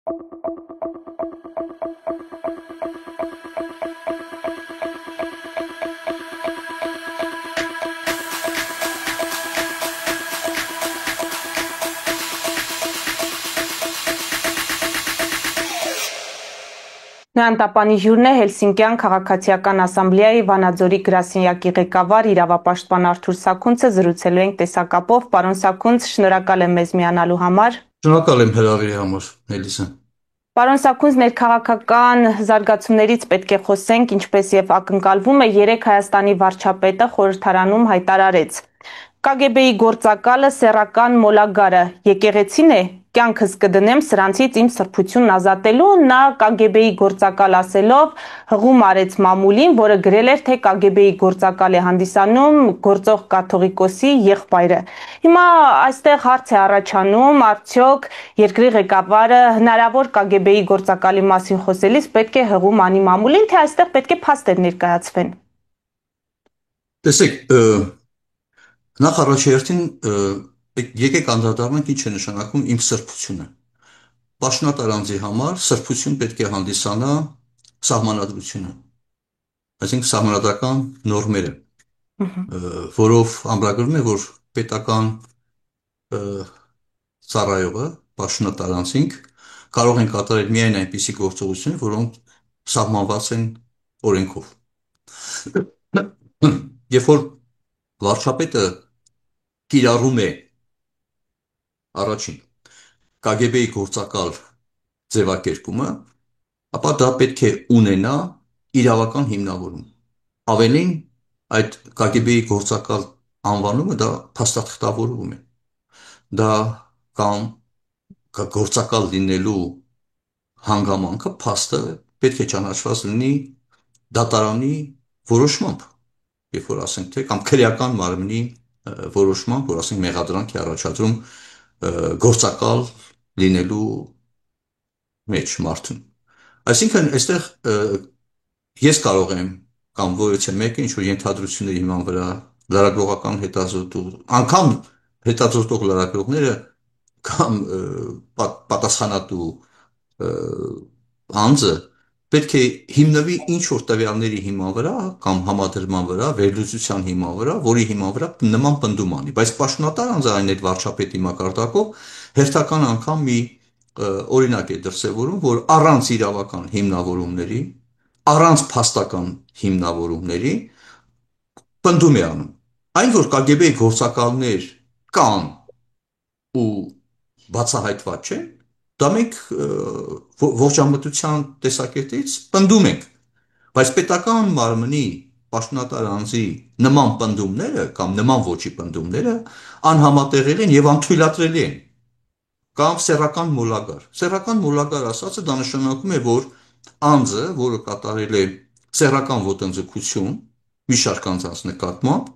Նրան տապանիժյուրն է Հելսինկյան քաղաքացիական ասամբլեայի Վանաձորի գրասենյակի ղեկավար իրավապաշտպան Արթուր Սաքունցը զրուցելու ենք տեսակապով։ Պարոն Սաքունց, շնորհակալ եմ մեզ միանալու համար։ Շնորհակալ եմ հրավերի համար, Էլիսա։ Պարոն Սաքունց, ներքաղաքական զարգացումներից պետք է խոսենք, ինչպես եւ ակնկալվում է, երեք Հայաստանի վարչապետը խորհրդարանում հայտարարեց. KGB-ի գործակալը սեռական մոլագարը եկեղեցին է, կյանքս կդնեմ սրանցից իմ սրբությունն ազատելու, նա KGB-ի գործակալ ասելով հղում արեց մամուլին, որը գրել էր, թե KGB-ի գործակալ է հանդիսանում գործող կաթողիկոսի եղբայրը։ Հիմա այստեղ հարց է առաջանում, արդյոք երկրի ղեկավարը հնարավոր KGB-ի գործակալի մասին խոսելիս պետք է հղում անի մամուլին, թե այստեղ պետք է փաստեր ներկայացվեն։ Տեսեք, նախ առաջերտին եկեք անդրադառնանք ինչ է նշանակում իմ սրբությունը։ Պաշտոնատար անձի համար սրբություն պետք է հանդիսանա սահմանադրությունը, այսինքն սահմանադրական նորմերը, որով ամրագրվում է, որ պետական ծառայողը, պաշտոնատար անձինք կարող են կատարել միայն այնպիսի գործողություններ, որոնք սահմանված են օրենքով։ Երբ որ վարչապետը կիրառում է առաջին KGB-ի գործակալ ձևակերպումը, ապա դա պետք է ունենա իրավական հիմնավորում։ Ավելին, այդ KGB-ի գործակալ անվանումը դա փաստաթղթավորում է։ Դա կամ գործակալ լինելու հանգամանքը, փաստը պետք է ճանաչված լինի դատարանի որոշմամբ, երբ որ ասենք թե կամ քրեական մարմնի որոշմամբ, որ ասենք մեղադրանք է առաջադրում գործակալ լինելու մեջ մարդուն։ Այսինքն այստեղ ես կարող եմ կամ որևէ մեկը ինչ որ ենթադրությունների հիման վրա լրագրողական հետազոտող, անգամ հետազոտող լրագրողները կամ պատասխանատու անձը պետք է հիմնվի ինչ որ տվյալների հիման վրա կամ համադրման վրա, վերլուծության հիման վրա, որի հիման վրա նման պնդում անի, բայց պաշտոնատար անձը այն այդ վարչապետի մակարդակով հերթական անգամ մի օրինակ է դրսևորում, որ առանց իրավական հիմնավորումների, առանց փաստական հիմնավորումների պնդում է անում։ Այն որ KGB-ի գործակալներ կան ու բացահայտված չեն, դա մենք ողջամտության տեսակետից պնդում ենք, բայց պետական մարմնի պաշտոնատար անձի նման պնդումները կամ նման ոճի պնդումները անհամատեղելի են եւ անթույլատրելի են։ Կամ սեռական մոլագար։ Սեռական մոլագար ասածը դա նշանակում է, որ անձը, որը կատարել է սեռական ոտնձգություն մի շարք անձանց նկատմամբ,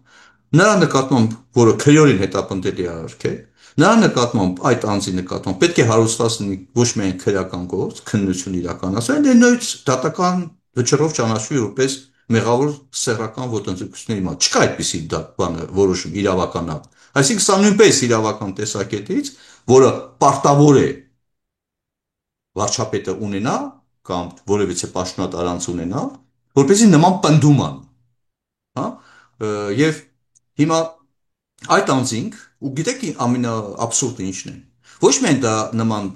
նրա նկատմամբ, որը քրեորեն հետապնդելի արարք է, նրա նկատմամբ այդ անձի նկատմամբ պետք է հարուցված լինի ոչ միայն քրեական գործ, քննություն իրականացնել, այլ նույնիսկ դատական վճռով ճանաչվի որպես մեղավոր սեռական ոտնձգությունների մասին։ Չկա այդպիսի բանը որոշում իրավական ակտ։ Այսինքն սա նույնպես իրավական տեսակետից, որը պարտավոր է վարչապետը ունենա կամ որևէ պաշտոնատար անձ ունենա, որպեսզի նման պնդում անի, հա? Եվ հիմա այդ անձինք, ու գիտեք ամենաաբսուրդը ինչն է, ոչ միայն դա նման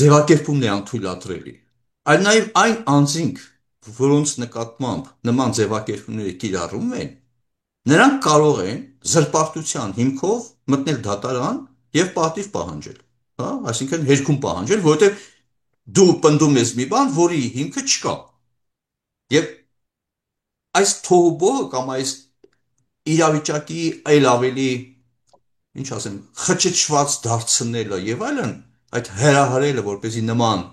ձևակերպումն է անթույլատրելի, այլ նաև այն անձինք, որոնց նկատմամբ նման ձևակերպումները կիրառվում են, նրանք կարող են զրպարտության հիմքով մտնել դատարան եւ պատիվ պահանջել, հա, այսինքն հերքում պահանջել, որովհետեւ դու պնդում ես մի բան, որի հիմքը չկա։ Եվ այս թողուբոհը կամ այս իրավիճակի այլ ավելի, ինչ ասեմ, խճճված դարձնելը եւ այլն, այդ հրահրելը, որպեսզի նման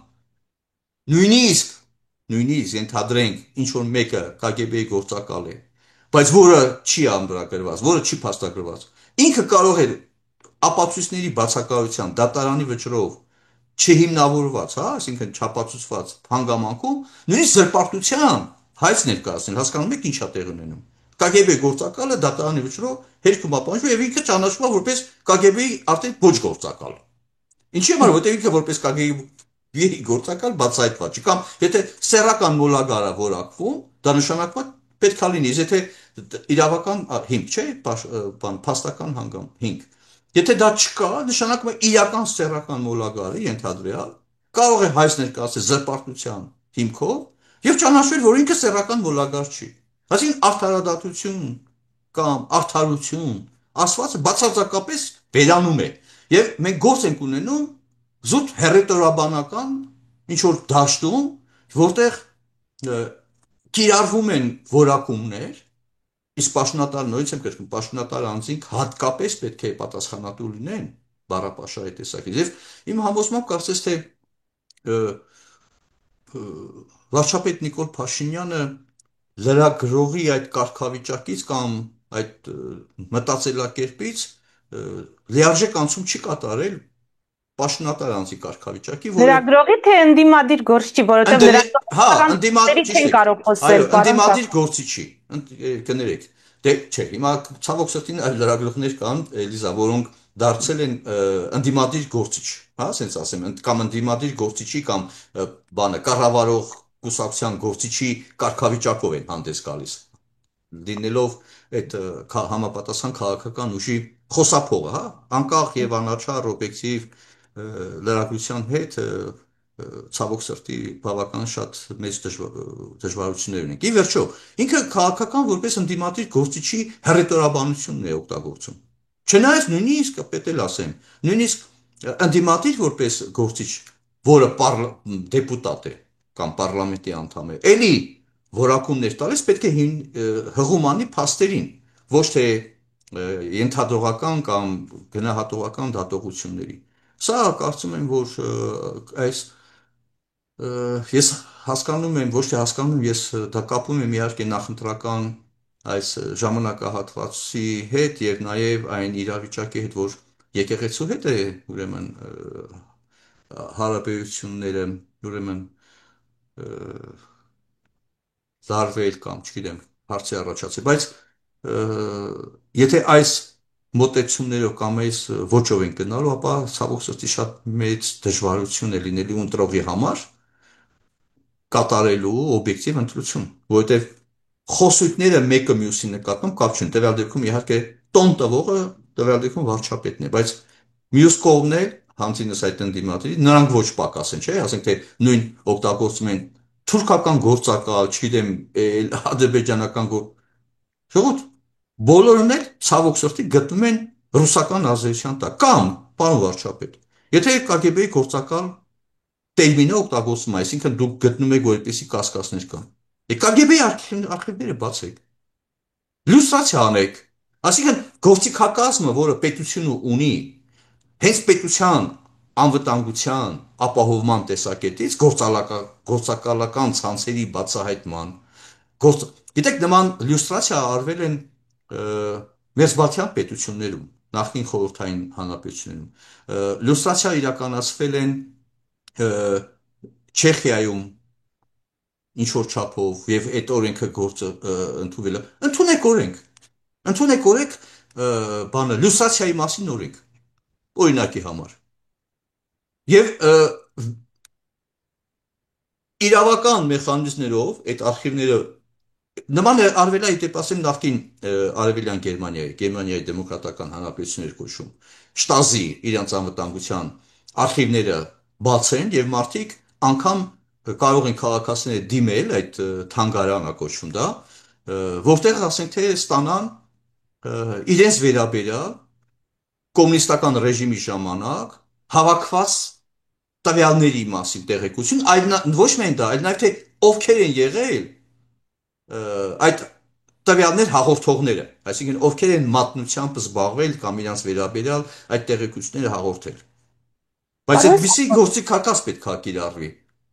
նույնիսկ ենթադրենք ինչ որ մեկը KGB-ի գործակալ է, բայց որը չի ամրագրված, որը չի փաստագրված, ինքը կարող է ապացույցների բացակայության դատարանի վճռով չհիմնավորված, հա, այսինքն չապացուցված հանգամանքում նույնիսկ զրպարտության հայց ներկայացնել, հասկանում եք ինչա տեղ ունենում։ KGB գործակալը դատարանի վճռով հերքում ապահովում եւ ինքը ճանաչվում է որպես KGB-ի արդեն ոչ գործակալ։ Ինչի՞ համար, որտեղ ինքը որպես KGB-ի գործակալ բացահայտված չի, կամ եթե սեռական մոլագարը որակվում, դա նշանակված պետք է լինի, եթե իրավական հիմք չէ, բան փաստական հանգամ հիմք։ Եթե դա չկա, նշանակում է իրական սեռական մոլագարը ենթադրյալ կարող է հայց ներկայացնել զրպարտության հիմքով եւ ճանաչվել, որ ինքը սեռական մոլագար չի։ Այսինքն արդարադատություն կամ արդարություն ասվածը բացարձակապես վերանում է եւ մենք գործ ենք ունենում զուտ հերետորաբանական ինչ որ դաշտում, որտեղ կիրառվում են որակումներ, իսկ պաշտոնատար նույնիսկ եմ կրկնում, պաշտոնատար անձինք հատկապես պետք է պատասխանատու լինեն բառապաշարի տեսակից։ Եվ իմ համոզմամբ կարծես թե վարչապետ Նիկոլ Փաշինյանը լրագրողի այդ կարգավիճակից կամ այդ մտածելակերպից լիարժեք անցում չի կատարել պաշտոնատար անձի կարգավիճակի, որը Լրագրողի թե ընդդիմադիր գործչի, որովհետև լրագրողների չեն կարող խոսել, ընդդիմադիր գործիչի, կներեք, դե չէ, հիմա ցավոք սրտին այլ լրագրողներ կան, Էլիզա, որոնք դարձել են ընդդիմադիր գործիչ, հա, ասենց ասեմ, կամ ընդդիմադիր գործիչի կամ բանը կառավարող կուսակցության գործիչի կարգավիճակով են հանդես գալիս, լինելով այդ համապատասխան քաղաքական ուժի խոսափողը, հա, անկախ եւ անաչառ օբյեկտիվ լրագրության հետ ցավոք սրտի բավական շատ մեծ դժվարություններ ունենք։ Ի վերջո, ինքը քաղաքական որպես ընդդիմադիր գործիչի հռետորաբանությունն է օգտագործում։ Չնայած նույնիսկ պետք է ասեմ, նույնիսկ ընդդիմադիր որպես գործիչ, որը դեպուտատ է կամ պարլամենտի անդամ է, էլի որակումներ տալիս պետք է հղում անի փաստերին, ոչ թե ենթադրողական կամ գնահատողական դատողությունների։ Սա կարծում եմ, որ այս ես հասկանում եմ, ոչ թե հասկանում եմ, ես դա կապում եմ իհարկե նախընտրական այս ժամանակահատվածի հետ եւ նաեւ այն իրավիճակի հետ, որ եկեղեցու հետ է ուրեմն հարաբերությունները ուրեմն զարվել կամ չգիտեմ հարցի առաջացել, բայց եթե այս մոտեցումներով կամ այս ոճով են գնալու, ապա ցավոք սրտի շատ մեծ դժվարություն է լինելու ընտրողի համար կատարելու օբյեկտիվ ընտրություն, որովհետև խոսույթները մեկը մյուսի նկատմամբ կապ չունեն, տվյալ դեպքում իհարկե տոն տվողը տվյալ դեպքում վարչապետն է, բայց մյուս կողմն է հանցինս այդ ընդդիմադիրի, նրանք ոչ պակաս են, չէ՞, ասենք թե նույն օգտագործում են թուրքական գործակալ, չգիտեմ, ադրբեջանական ժողովուրդ, բոլորն էլ ցավոք սրտի գտնում են ռուսական ազդեցության տակ, կամ պարոն վարչապետ, եթե KGB-ի գործակալ տերմինը օգտագործում, այսինքն դուք գտնում եք, որ այդպիսի կասկածներ կան։ KGB-ի արխիվները բացեք, լյուստրացիա անեք, այսինքն գործիքակազմը, որը պետությունը ունի, հենց պետության անվտանգության ապահովման տեսակետից գործակալական ցանցերի բացահայտման գիտեք նման լյուստրացիա արվել են մեծբացյան պետություններում, նախկին խորհրդային հանրապետություններում, լյուստրացիա իրականացվել են Չեխիայում ինչ որ չափով եւ այդ օրենքը գործը ընդունվել է, ընդունեք օրենք բանը լյուստրացիայի մասին օրենք օրինակի համար եւ իրավական մեխանիզմներով այդ արխիվները նման արվել է դեպ ասեմ նախկին արևելյան Գերմանիայի դեմոկրատական հանրապետություններ կոչվում շտազի իրանց անվտանգության արխիվները բացեն եւ մարդիկ անգամ կարող են քաղաքացիները դիմել այդ թանգարանա կոչվում դա որտեղ ասենք թե ստանան իրենց վերաբերյալ կոմունիստական ռեժիմի ժամանակ հավաքված տվյալների մասին տեղեկություն, այլ ոչ միայն դա, այլ նաև թե ովքեր են եղել այդ տվյալներ հաղորդողները, այսինքն ովքեր են մատնությամբ զբաղվել կամ իրancs վերաբերյալ այդ տեղեկությունները հաղորդել։ Բայց այդպիսի գործիքակաց պետք է կիրառվի։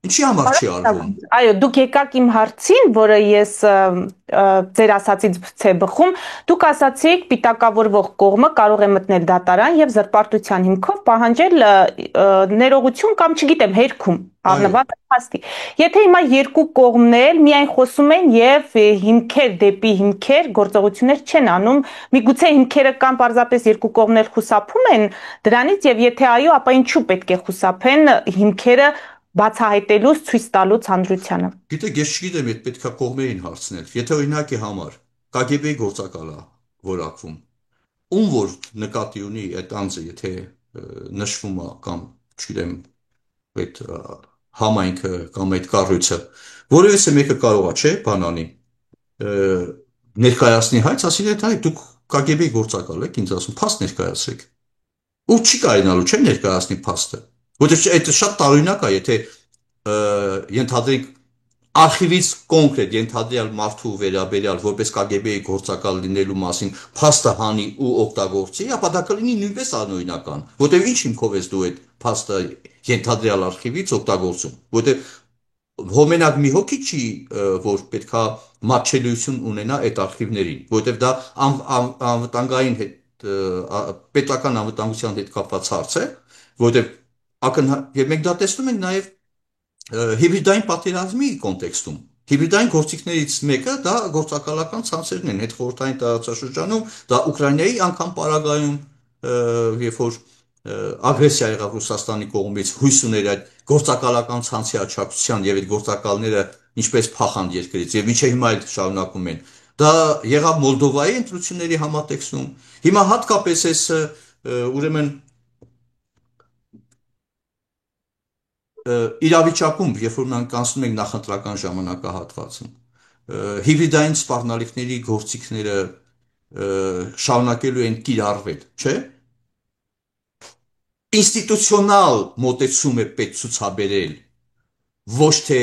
Ինչի համար չի արվում։ Այո, դուք եկաք իմ հարցին, որը ես ձեր ասացից ցե բխում, դուք ասացիք պիտակավորվող կողմը կարող է մտնել դատարան եւ զրպարտության հիմքով պահանջել ներողություն կամ չգիտեմ, հերքում Այո, առնվազն փաստի։ Եթե հիմա երկու կողմն էլ միայն խոսում են եւ հիմքեր դեպի հիմքեր գործողություններ չեն անում, միգուցե հիմքերը կամ պարզապես երկու կողմն էլ խուսափում են դրանից եւ եթե այո, ապա ինչու պետք է խուսափեն հիմքերը բացահայտելուց ցույց տալուց հանրությանը։ գիտեք, ես չգիտեմ, այդ պետքա կողմերին հարցնել։ Եթե օրինակի համար KGB-ի գործակալ է որակվում, ում որ նկատի ունի այդ անձը, եթե նշվում է կամ չգիտեմ, այդ համայնքը կամ այդ կառույցը, որևէ մեկը կարող է, չէ, բանանի ներկայացնի հայց, ասի այդ հայ դուք KGB-ի գործակալ եք, ինձ ասում, փաստ ներկայացրեք։ Ու չի կարողանալու, չէ, ներկայացնի փաստը։ Որտեղ այդ շատ տարօրինակ է, եթե ենթադրենք արխիվից կոնկրետ ենթադրյալ մարդու վերաբերյալ որպես KGB-ի գործակալ լինելու մասին փաստը հանի ու օգտագործի, ապա դա կլինի նույնպես անօրինական, որտեղ ինչ հիմքով ես դու այդ փաստը ենթադրյալ արխիվից օգտագործում, որտեղ հոմենակ մի հոգի չի, որ պետքա մատչելիություն ունենա այդ արխիվներին, որտեղ դա անվտանգային հետ պետական անվտանգության հետ կապված հարց է, որտեղ եւ մենք դա տեսնում ենք նաեւ հիբրիդային պատերազմի կոնտեքստում։ Հիբրիդային գործիքներից մեկը դա գործակալական ցանցերն են հետխորհրդային տարածաշրջանում, դա Ուկրաինայի անգամ պարագայում, երբ որ ագրեսիա եղավ Ռուսաստանի կողմից, հույս ուներ այդ գործակալական ցանցի աջակցության եւ այդ գործակալները ինչպես փախան երկրից եւ միջի հիմա էլ շարունակում են։ Դա եղավ Մոլդովայի ընտրությունների համատեքստում։ Հիմա հատկապես էս ուրեմն իրավիճակում, երբ որ մենք անցնում ենք նախընտրական ժամանակահատվածում, հիբրիդային սպառնալիքների գործիքները շարունակելու են կիրառվել, չէ՞։ Ինստիտուցիոնալ մոտեցում է պետք ցուցաբերել, ոչ թե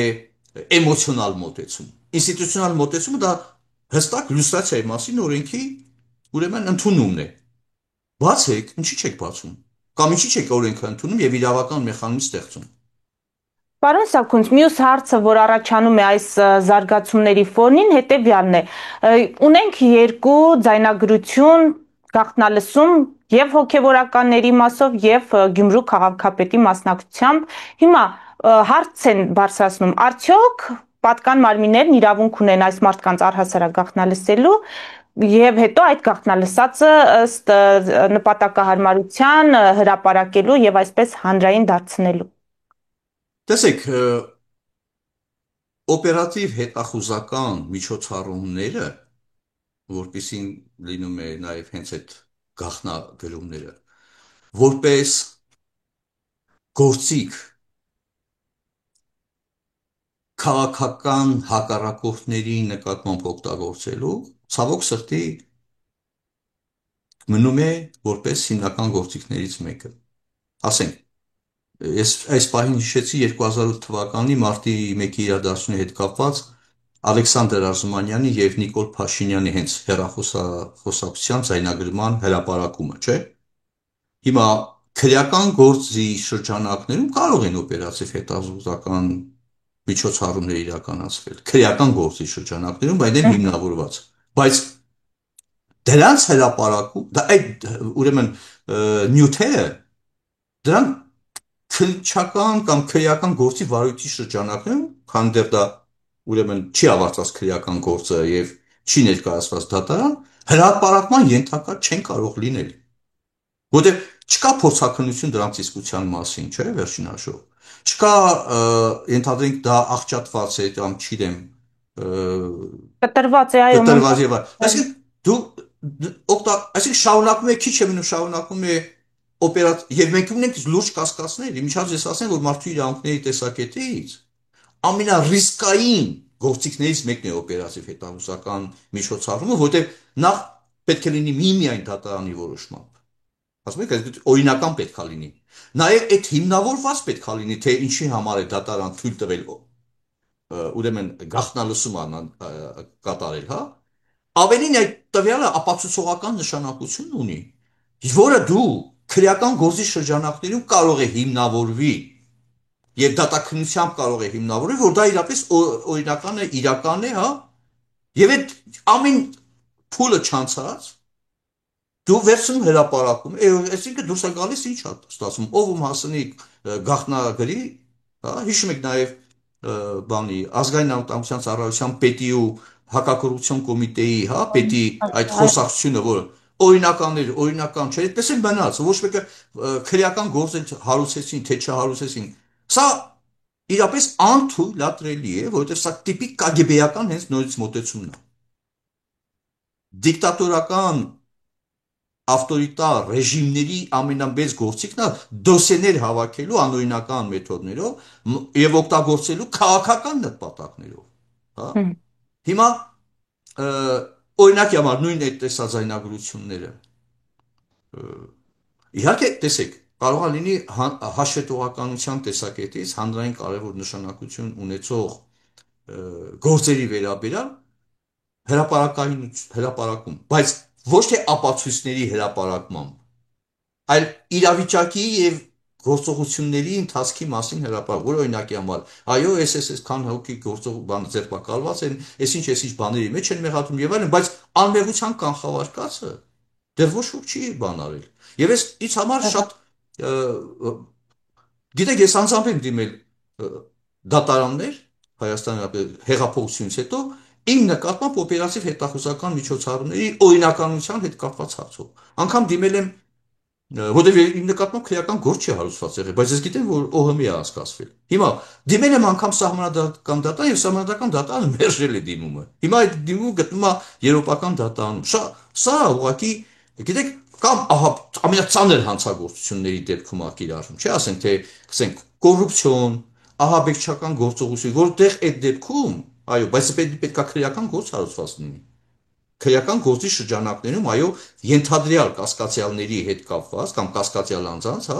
էմոցիոնալ մոտեցում։ Ինստիտուցիոնալ մոտեցումը դա հստակ լյուստրացիայի մասին օրենքի ուրեմն ընդունումն է։ Բացեք, ինչի՞ չեք բացում։ Կամ ինչի՞ չեք օրենքը ընդունում եւ իրավական մեխանիզմ ստեղծում։ Պարոն Սաքունց, մյուս հարցը, որ առաջանում է այս զարգացումների ֆոնին, հետևյալն է. ունենք երկու ձայնագրություն, գաղտնալսում եւ հոգեվորականների մասով եւ Գյումրու քաղաքապետի մասնակցությամբ։ Հիմա հարց են բարձրացնում, արդյոք պատկան մարմիններն իրավունք ունեն այս մարդկանց առհասարակ գաղտնալսելու եւ հետո այդ գաղտնալսածը ըստ նպատակահարմարության հրապարակելու եւ այսպես հանրային դարձնելու։ Տեսեք, օպերատիվ հետախուզական միջոցառումները, որպեսին լինում է նաև հենց այդ գաղտնագրումները, որպես գործիք քաղաքական հակառակորդների նկատմամբ օգտագործելու, ցավոք սրտի մնում է որպես հիմնական գործիքներից մեկը։ Ասենք, ես այս պահին հիշեցի 2008 թվականի մարտի 1-ի իրադարձությունների հետ կապված Ալեքսանդր Արզումանյանի եւ Նիկոլ Փաշինյանի հենց հեռախոսակցության ձայնագրման հրապարակումը, չէ՞։ Հիմա քրեական գործի շրջանակներում կարող են օպերատիվ հետազոտական միջոցառումներ իրականացվել, քրեական գործի շրջանակներում, բայց դեմ հիմնավորված։ Բայց դրանց հրապարակում, դա այդ ուրեմն նյութերը դրանք քրիչական կամ քրեական գործի վարույթի շրջանակներում, քան դեռ դա ուրեմն չի ավարտված քրեական գործը եւ չի ներկայացված դատարան, հրապարակման ենթակա չեն կարող լինել։ Որտեղ չկա փորձաքննություն դրանց իսկության մասին, չէ՞, վերջին հաշվով։ Չկա ենթադրենք դա աղճատված է կամ չգիտեմ Կտրված է, այո, կտրված եւ այսինքն դու այսինքն շարունակում է քիչ է մնում շարունակում է եւ մենք ունենք լուրջ կասկածներ, իմիջիայլոց ես ասեմ, որ մարդու իրավունքների տեսակետից ամենառիսկային գործիքներից մեկն է օպերատիվ հետազոտական միջոցառումը, որտեղ նախ պետք է լինի միմիայն դատարանի որոշմամբ։ Ասում եք, այդ օրինական պետք է լինի։ Նաեւ այդ հիմնավորված պետք է լինի, թե ինչի համար է դատարան թույլ տվել ուրեմն գաղտնալսում կատարել, հա։ Ավելին այդ տվյալը ապացուցողական նշանակություն ունի, որը դու քրեական գործի շրջանակներում կարող է հիմնավորվի եւ դատաքննությամբ կարող է հիմնավորել, որ դա իրապես օրինական է, իրական է, հա, եւ այդ ամեն փուլը չանցած դու վերցնում հրապարակում, այսինքն դուրս է գալիս ինչ է ստացվում, ով ում հասնի գաղտնագրի, հա, հիշում եք նաեւ բանի ազգային անվտանգության ծառայության պետի ու հակակոռուպցիոն կոմիտեի, հա, պետի այդ խոսակցությունը, որ օրինական չէ, այդպես էլ մնաց, ոչ մեկը քրեական գործ հարուցեցին, թե չհարուցեցին։ Սա իրապես անթույլատրելի է, որովհետև սա տիպիկ կագեբեական հենց նորից մոտեցումն է։ Դիկտատորական ավտորիտար ռեժիմների ամենամեծ գործիքն է դոսիեներ հավաքելու անօրինական մեթոդներով եւ օգտագործելու քաղաքական նպատակներով, հա։ Հիմա օրինակի համար նույն այդ տեսաձայնագրությունները իհարկե տեսեք կարող է լինի հաշվետվողականության տեսակետից հանրային կարևոր նշանակություն ունեցող գործերի վերաբերյալ հրապարակում, բայց ոչ թե ապացույցների հրապարակմամբ, այլ իրավիճակի եւ գործողությունների ընթացքի մասին հրապարակ, որ օրինակի համար, այո, այս քան հոգի գործող բան ձերբակալված են, այսինչ բաների մեջ են մեղադրում եւ այլն, բայց անմեղության կանխավարկածը դեռ ոչ ոք չի բան արել։ Եվ ես ինձ համար շատ գիտեք, ես անձամբ եմ դիմել դատարաններ Հայաստանի հեղափոխությունից հետո իմ նկատմամբ օպերատիվ հետախուզական միջոցառումների օրինականության հետ կապված հարցով։ Անգամ դիմել եմ, որտեղ իմ նկատմամբ քրեական գործ չի հարուցված եղել, բայց ես գիտեմ, որ ՕՀՄ-ի է անցկացվել։ Հիմա դիմել եմ անգամ սահմանադրական դատարան եւ սահմանադրական դատարանը մերժել է դիմումը։ Հիմա այդ դիմումը գտնվում է Եվրոպական դատարանում։ Սա ուղղակի, գիտեք, կամ ահա ամենածանր հանցագործությունների դեպքում է կիրառվում, չէ՞, ասենք թե, ասենք, կոռուպցիոն, ահաբեկչական գործողություն, որտեղ այդ դեպքում, այո, բայց պետք է քրեական գործ հարուցված լինի։ Քրեական գործի շրջանակներում, այո, ենթադրյալ կասկածյալների հետ կապված կամ կասկածյալ անձանց, հա,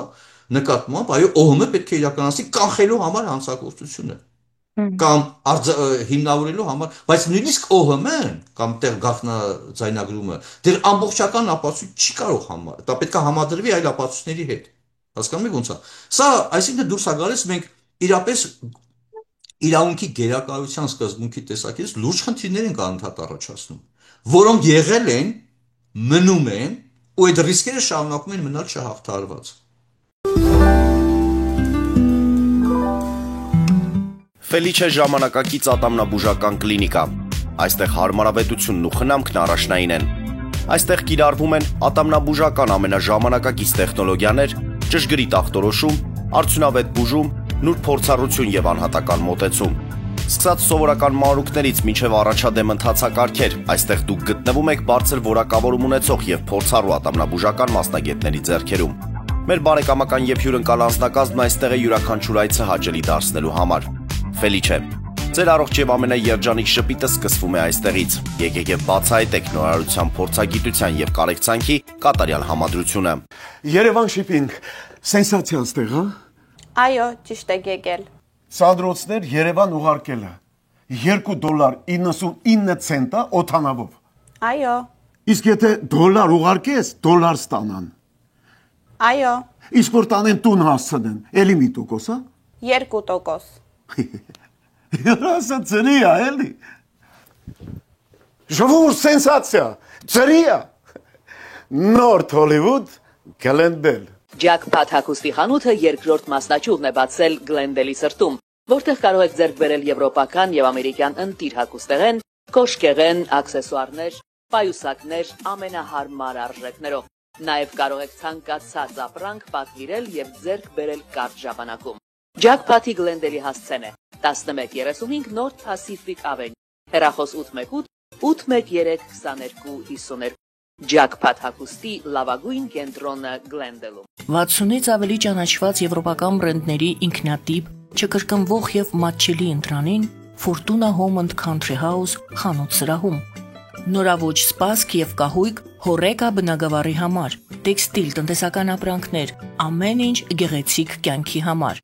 նկատմամբ, այո, ՕՀՄ պետք է իրականացնի կանխելու համար հանցագործությունը կամ հիմնավորելու համար, բայց նույնիսկ ՕՀՄ-ն կամ տեղ գաղտնաձայնագրումը դեռ ամբողջական ապացույց չի կարող դա պետք է համադրվի այլ ապացույցների հետ։ Հասկանում եք ոնց է։ Սա, այսինքն դուրս է գալիս մենք իրապես իրավունքի գերակայության սկզբունքի տեսակետից լուրջ խնդիրներ ենք անընդհատ առաջացնում, որոնք եղել են, մնում են ու այդ ռիսկերը շարունակում են մնալ չհաղթարված։ Ֆելիչե ժամանակակից ատամնաբուժական կլինիկա։ Այստեղ հարմարավետությունն ու խնամքն առաջնային են։ Այստեղ կիրառվում են ատամնաբուժական ամենաժամանակակից տեխնոլոգիաներ, ճշգրիտ ախտորոշում, արդյունավետ բուժում, նուրբ փորձառություն եւ անհատական մոտեցում։ Սկսած սովորական մանրուքներից մինչև առաջադեմ ընթացակարգեր, այստեղ դուք գտնվում եք բարձր որակավորում ունեցող եւ փորձառու ատամնաբուժական մասնագետների ձեռքերում։ Մեր բարեկամական եւ հյուրընկալ անձնակազմն այստեղ է յուրաքանչյուր այցը հաճելի դարձնելու համար։ Ֆելիչե, ձեր առողջ եւ ամենաերջանիկ շպիտը սկսվում է այստեղից։ Եկեք եւ բացահայտեք նորարարության, փորձագիտության եւ կարեկցանքի կատարյալ համադրությունը։ Երևան Shipping, սենսացիա ստեղ, հա։ Այո, ճիշտ եք եկել։ Սադրոցներ Երևան ուղարկելը $2.99 օթանավով։ Այո։ Իսկ եթե դոլար ուղարկես, դոլար ստանան։ Այո։ Իսկ որ տանեն տուն հասցնեն, էլի մի տոկոս, հա։ 2%։ Երասը ծրի է, էլի։ Ժողովուրդ սենսացիա, ծրի է։ Նորթ Հոլիվուդ, Գլենդել։ Ջաքփաթ հագուստի խանութը երկրորդ մասնաճյուղն է բացել Գլենդելի սրտում, որտեղ կարող եք ձեռք բերել եվրոպական եւ ամերիկյան ընտիր հագուստեղեն, կոշկեղեն, աքսեսուարներ, պայուսակներ ամենահարմար արժեքներով։ Նաեւ կարող եք ցանկացած ապրանք պատվիրել եւ ձեռք բերել կարճ ժամանակում։ Ջաքփաթի Գլենդելի հասցեն է 1135 North Pacific Avenue, հեռախոս 818 813 2252 Ջաքփաթ հագուստի լավագույն կենտրոնը Գլենդելում։ 60-ից ավելի ճանաչված եվրոպական բրենդների ինքնատիպ, չկրկնվող եւ մատչելի ընտրանին Fortuna Home and Country House խանութ սրահում։ Նորավոճ սպասք եւ կահույք հորեկա բնագավառի համար, տեքստիլ, տնտեսական ապրանքներ, ամեն ինչ գեղեցիկ կյանքի համար։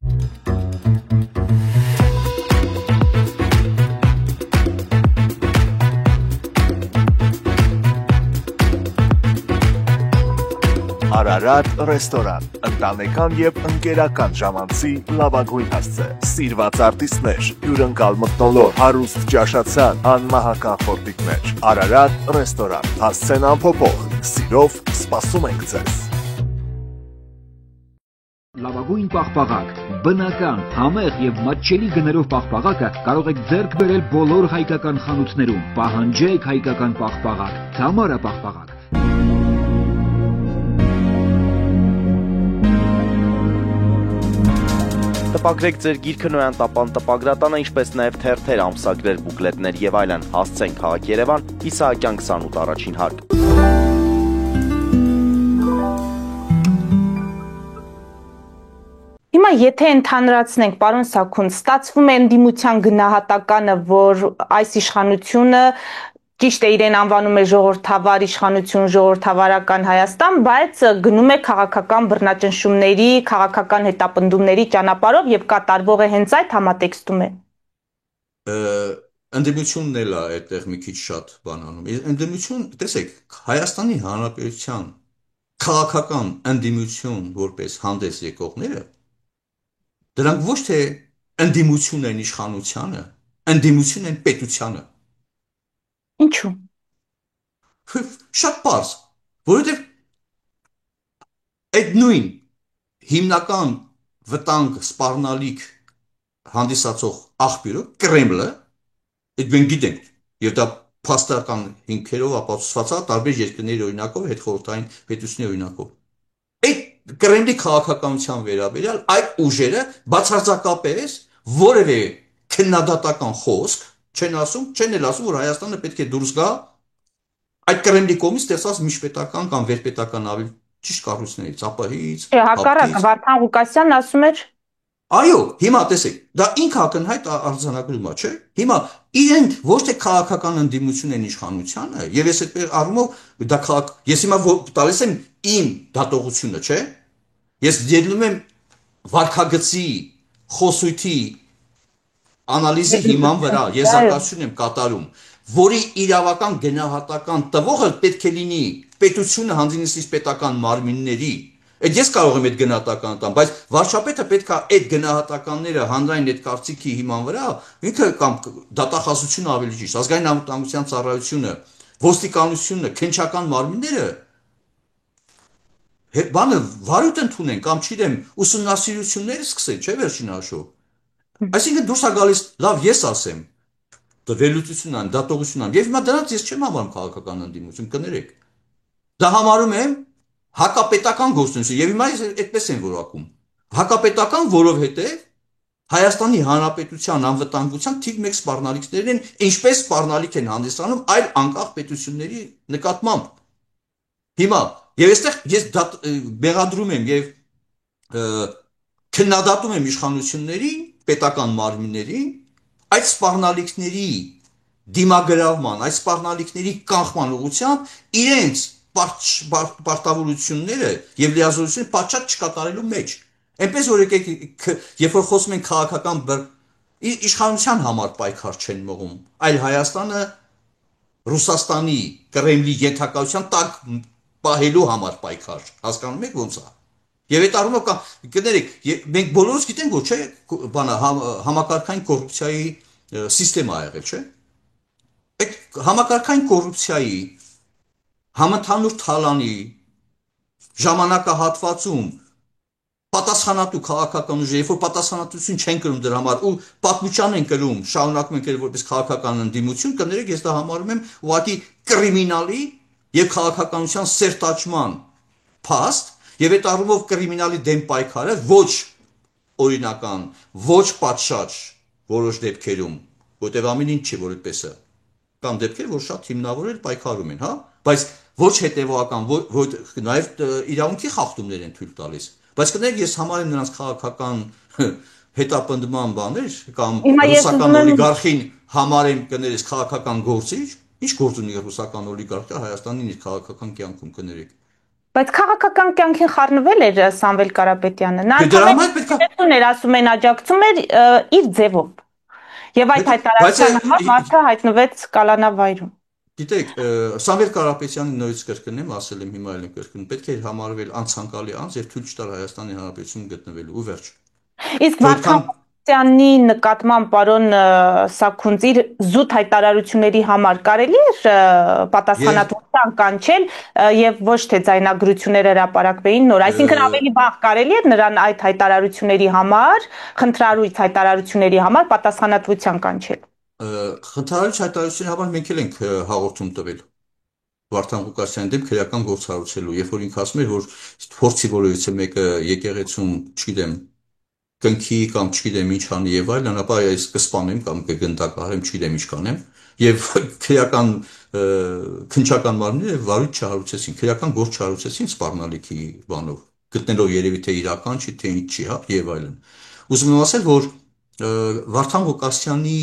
Արա Արարատ ռեստորան, ընտանեկան եւ ընկերական ժամանցի լավագույն հասցե, սիրված արտիստներ, հյուրընկալ մթնոլորտ, հարուստ ճաշացան, անմահական խորտիկներ, Արարատ ռեստորան, հասցեն անփոփոխ, սիրով սպասում ենք ձեզ։ Լավագույն պաղպաղակ, բնական, համեղ եւ մատչելի գներով պաղպաղակը կարող եք ձեռք բերել բոլոր հայկական խանութներում։ Պահանջեք հայկական պաղպաղակ, Թամարա պաղպաղակ։ Տպագրեք ձեր գիրքը Նոյան տապան տպագրատանը, ինչպես նաև թերթեր, ամսագրեր, բուկլետներ եւ այլն։ Հասցեն քաղաք Երևան, Իսահակյան 28 առաջին հարկ։ Հիմա եթե ընդհանրացնենք, պարոն Սաքուն, ստացվում է ընդդիմության գնահատականը, որ այս իշխանությունը ճիշտ է իրեն անվանում է ժողովրդավար իշխանություն, ժողովրդավարական Հայաստան, բայց գնում է քաղաքական բռնաճնշումների, քաղաքական հետապնդումների ճանապարհով եւ կատարվող է հենց այդ համատեքստում է։ Ընդդիմությունն էլ է այդտեղ մի քիչ շատ բան անում։ Ընդդիմություն, տեսեք, Հայաստանի Հանրապետության քաղաքական ընդդիմություն որպես հանդես եկողները դրանք ոչ թե ընդդիմություն են իշխանությանը, ընդդիմություն են պետությանը։ Ինչու՞։ Շատ պարզ, որովհետև այդ նույն հիմնական վտանգ սպառնալիք հանդիսացող աղբյուրը Կրեմլը, այդ մենք գիտենք, եւ դա փաստական հիմքերով ապացուցված է տարբեր երկրների օրինակով, հետխորհրդային պետությունների օրինակով։ Այդ Կրեմլի քաղաքականության վերաբերյալ այդ ուժերը բացարձակապես որևէ քննադատական խոսք չեն ասում, չեն էլ ասում, որ Հայաստանը պետք է դուրս գա այդ Կրեմլի կողմից ստեղծած միջպետական կամ վերպետական ավելի ճիշտ կառույցներից, ԱՊՀ-ից։ Հակառակը Վարդան Ղուկասյանն ասում էր։ Այո, հիմա տեսեք, դա ինքը ակնհայտ արձանագրում է, չէ՞։ Հիմա իրենք ոչ թե քաղաքական ընդդիմություն են իշխանությանը, եւ ես այդպես առումով դա ես հիմա տալիս եմ իմ դատողությունը, չէ՞։ Ես ելնում եմ վարքագծի, խոսույթի անալիզի հիման վրա, եզրակացություն եմ կատարում, որի իրավական գնահատական տվողը պետք է լինի պետությունը հանդիսից պետական մարմինների։ Այդ ես կարող եմ այդ գնահատականը տամ, բայց վարչապետը պետք է այդ գնահատականները հանրային այդ կարծիքի հիման վրա ինքը կամ դատախազությունը ավելի ճիշտ, ազգային անվտանգության ծառայությունը, ոստիկանությունը, քննչական մարմինները բանը վարույթ ընդունեն կամ չգիտեմ ուսումնասիրություններ սկսեն, չէ՞ վերջին հաշվով։ Այսինքն դուրս է գալիս, լավ, ես ասեմ, վերլուծություն ան, դատողություն ան, եւ հիմա դրանց ես չեմ համարում քաղաքական ընդդիմություն, կներեք։ Դա համարում եմ հակապետական գործունեություն, եւ հիմա ես այդպես եմ որակում։ Հակապետական, որովհետեւ Հայաստանի Հանրապետության անվտանգության թիվ 1 սպառնալիքներն են, ինչպես սպառնալիք են հանդիսանում այլ անկախ պետությունների նկատմամբ։ Հիմա եւ այստեղ ես մեղադրում եմ եւ քննադատում եմ իշխանությունների, պետական մարմինների այդ սպառնալիքների դիմագրավման, այդ սպառնալիքների կանխման ուղղությամբ իրենց պարտավորությունները եւ լիազորությունը պատշաճ չկատարելու մեջ։ Այնպես որ եկեք, երբ որ խոսում ենք քաղաքական իշխանության համար պայքար չեն մղում, այլ Հայաստանը Ռուսաստանի Կրեմլի ենթակայության տակ պահելու համար պայքար, հասկանում եք ոնց է։ Եվ այդ առումով կներեք, մենք բոլորս գիտենք, որ չէ, բանը համակարգային կոռուպցիայի սիստեմա ա եղել, չէ։ Այդ համակարգային կոռուպցիայի համընդհանուր թալանի ժամանակահատվածում պատասխանատու քաղաքական ուժը, երբ որ պատասխանատվություն չեն կրում դրա համար ու պատմության են կրում, շարունակում են կրել որպես քաղաքական ընդդիմություն, կներեք, ես դա համարում եմ ուղղակի կրիմինալի եւ քաղաքականության սերտաճման փաստ, եւ այդ առումով կրիմինալի դեմ պայքարը ոչ օրինական, ոչ պատշաճ որոշ դեպքերում, որտեղ ամեն ինչ չի որ այդպես է։ Կամ դեպքեր, որ շատ հիմնավոր պայքարում են, հա, բայց ոչ հետեւողական, ոչ նաեւ իրավունքի խախտումներ են թույլ տալիս։ Բայց կներեք, ես համարեմ նրանց քաղաքական հետապնդման բաներ կամ ռուսական օլիգարխին համարեմ կներես քաղաքական գործիչ, ինչ գործ ունի ռուսական օլիգարխը Հայաստանի իր քաղաքական կյանքում կներեք։ Բայց քաղաքական կյանքին խառնվել էր Սամվել Կարապետյանը։ Նա էր ասում են աջակցում էր իր ձևով։ Եվ այդ հայտարարության համար մարդը հայտնվեց կալանավայրում։ Գիտեք, Սամվել Կարապետյանի նորից կրկնեմ, ասել եմ հիմա էլ եմ կրկնում, պետք է համարվել անցանկալի անձ եւ թույլ չտալ Հայաստանի Հանրապետություն գտնվելու ու վերջ։ Իսկ Վարդան Ղուկասյանի նկատմամբ պարոն Սաքունց իր զուտ հայտարարությունների համար կարելի է պատասխանատվության կանչել եւ ոչ թե ձայնագրությունները հրապարակվեին նոր, այսինքն ավելի վաղ կարելի է նրան այդ հայտարարությունների համար, խնդրարույց հայտարարությունների համար պատասխանատվության կանչել։ Խնդրարույց հայտարարությունների համար մենք էլ ենք հաղորդում տվել Վարդան Ղուկասյանի դեմ քրեական գործառույթելու, երբ որ ինքը ասում էր, որ փորձի որևիցե մեկը եկեղեցում, չգիտեմ, կնքի կամ չգիտեմ ինչ անի եւ այլն, ապա ես կսպանեմ կամ կգնդակահարեմ, չգիտեմ ինչ կանեմ, եւ քրեական քնչական մարմինները վարույթ չհարուցեցին, քրեական գործ չհարուցեցին սպառնալիքի բանով, գտնելով երևի թե իրական չի, թե ինչ չի, հա, եւ այլն։ Ուզում եմ ասել, որ Վարդան Ղուկասյանի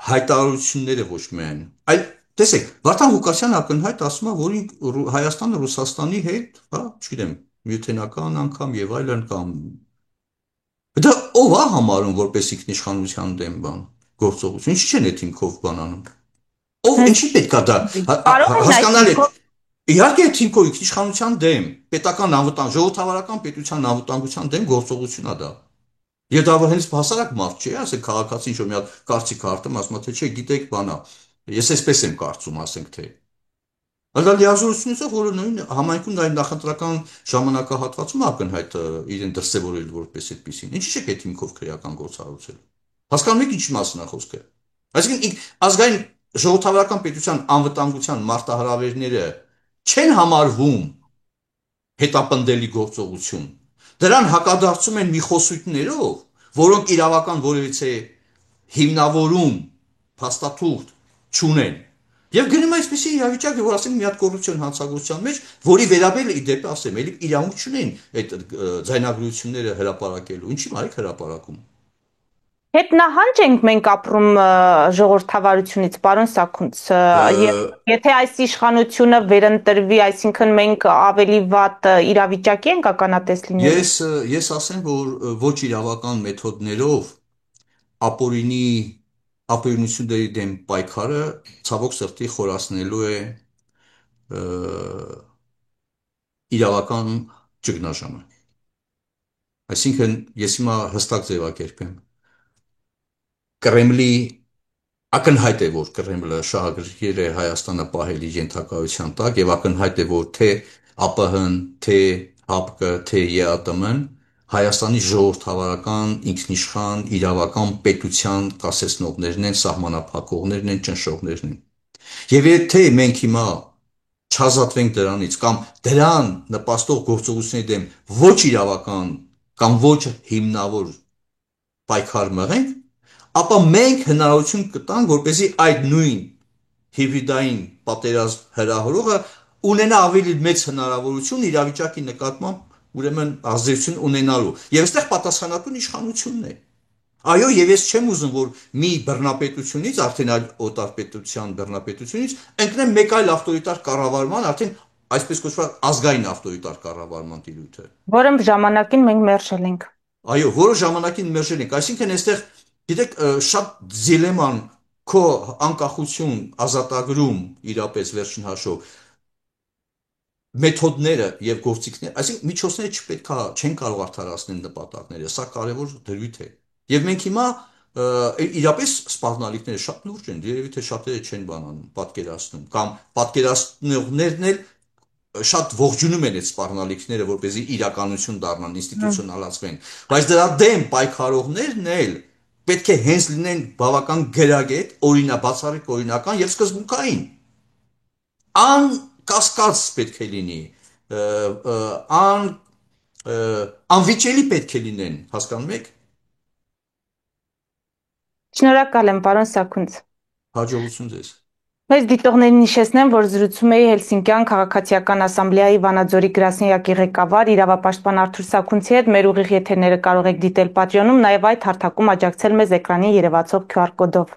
հայտարարությունները ոչ միայն, այլ տեսեք, Վարդան Ղուկասյանը ակնհայտ ասում է, որ Հայաստանը Ռուսաստանի հետ, հա, չգիտեմ, միութենական անգամ եւ այլն կամ դա ով է համարում որպես ինքնիշխանության դեմ բան գործողություն, ինչի՞ չեն այդ հիմքով բանանում։ Ով ինչի պետք է դա հասկանալ է։ Իհարկե թիմքով ինքնիշխանության դեմ, պետական անվտանգ, ժողովրդավարական պետության անվտանգության դեմ գործողություն է դա։ Եվ դա հենց հասարակ մարդ չէ, ասենք քաղաքացին ինչ-որ մի հատ կարծիք արտեմ, ասում է թե չէ, գիտեք բանա, ես այսպես եմ կարծում, ասենք թե։ Դա լիազորությունից, որը նույն համայնքում այն նախընտրական ժամանակահատվածում ակնհայտ իրեն դրսևորել որպես այդպեսին։ Ինչի՞ չէ այդ հիմքով քրեական գործառույթել։ Հասկանում եք ինչ մասն է խոսքը։ Այսինքն ազգային ժողովրդավարական պետության անվտանգության մարտահրավերները չեն համարվում հետապնդելի գործողություն։ Դրան հակադարձում են մի խոսույթներով, որոնք իրավական որևիցե հիմնավորում, փաստաթուղթ չունեն։ Եվ գնում է այսպեսի իրավիճակ, որ ասենք մի հատ կոռուպցիոն հանցագործության մեջ, որի վերաբերյալ ի դեպ ասեմ, էլի իրավունք չունեն այդ ձայնագրությունները հրապարակելու։ Ինչի՞ մարեք հրապարակում։ Հետնահանջ ենք մենք ապրում ժողովրդավարությունից, պարոն Սաքունց, եւ եթե այս իշխանությունը վերընտրվի, այսինքն մենք ավելի վատ իրավիճակի ենք ականատես լինելու։ Ես ասեմ, որ ոչ իրավական մեթոդներով ապօրինությունների դեմ պայքարը ցավոք սրտի խորացնելու է իրավական ճգնաժամը։ Այսինքն ես հիմա հստակ ձևակերպեմ։ Կրեմլի ակնհայտ է, որ Կրեմլը շահագրգիռ է Հայաստանը պահել իր ենթակայության տակ եւ ակնհայտ է, որ թե ԱՊՀ-ն, թե ՀԱՊԿ, թե ԵԱՏՄ-ն Հայաստանի ժողովրդավարական, ինքնիշխան, իրավական պետության կասեցնողներն են, սահմանափակողներն են, ճնշողներն են։ Եվ եթե մենք հիմա չազատվենք դրանից կամ դրան նպաստող գործողությունների դեմ ոչ իրավական կամ ոչ հիմնավոր պայքար մղենք, ապա մենք հնարավորություն կտանք, որպեսզի այդ նույն հիբրիդային պատերազմ հրահրողը ունենա ավելի մեծ հնարավորություն իրավիճակի նկատմամբ ուրեմն ազդեցություն ունենալու։ Եվ այստեղ պատասխանատուն իշխանությունն է։ Այո, եւ ես չեմ ուզում, որ մի բռնապետությունից, արդեն այլ օտարպետության բռնապետությունից ընկնեմ մեկ այլ ավտորիտար կառավարման, արդեն այսպես կոչված ազգային ավտորիտար կառավարման տիրույթը։ Որը ժամանակին մենք մերժել ենք։ Այո, որը ժամանակին մերժել ենք, այսինքն այստեղ գիտեք, շատ դիլեման քո անկախություն, ազատագրում իրապես վերջին հաշվով մեթոդները եւ գործիքները, այսինքն միջոցները չպետք է չեն կարող արդարացնել նպատակները, սա կարևոր դրույթ է։ Եվ մենք հիմա իրապես սպառնալիքները շատ լուրջ են, երևի թե շատերը չեն բանանում, պատկերացնում, կամ պատկերացնողներն էլ շատ ողջունում են այդ սպառնալիքները, որպեսզի իրականություն դառնան, ինստիտուցիոնալացվեն, բայց դրա դեմ պայքարողներն էլ պետք է հենց լինեն բավական գրագետ, բացառիկ օրինական եւ սկզբունքային։ Անկասկած պետք է լինի, անվիճելի պետք է լինեն, հասկանում եք։ Շնորհակալ եմ, պարոն Սաքունց։ Հաջողություն ձեզ։ Մեծ դիտողներին հիշեցնեմ, որ զրուցում էի Հելսինկյան քաղաքացիական ասամբլեայի Վանաձորի գրասենյակի ղեկավար իրավապաշտպան Արթուր Սաքունցի հետ։ Մեր ուղիղ եթերները կարող եք դիտել Patreon-ում, նաև այդ հարթակում աջակցել մեզ էկրանին երևացող QR կոդով։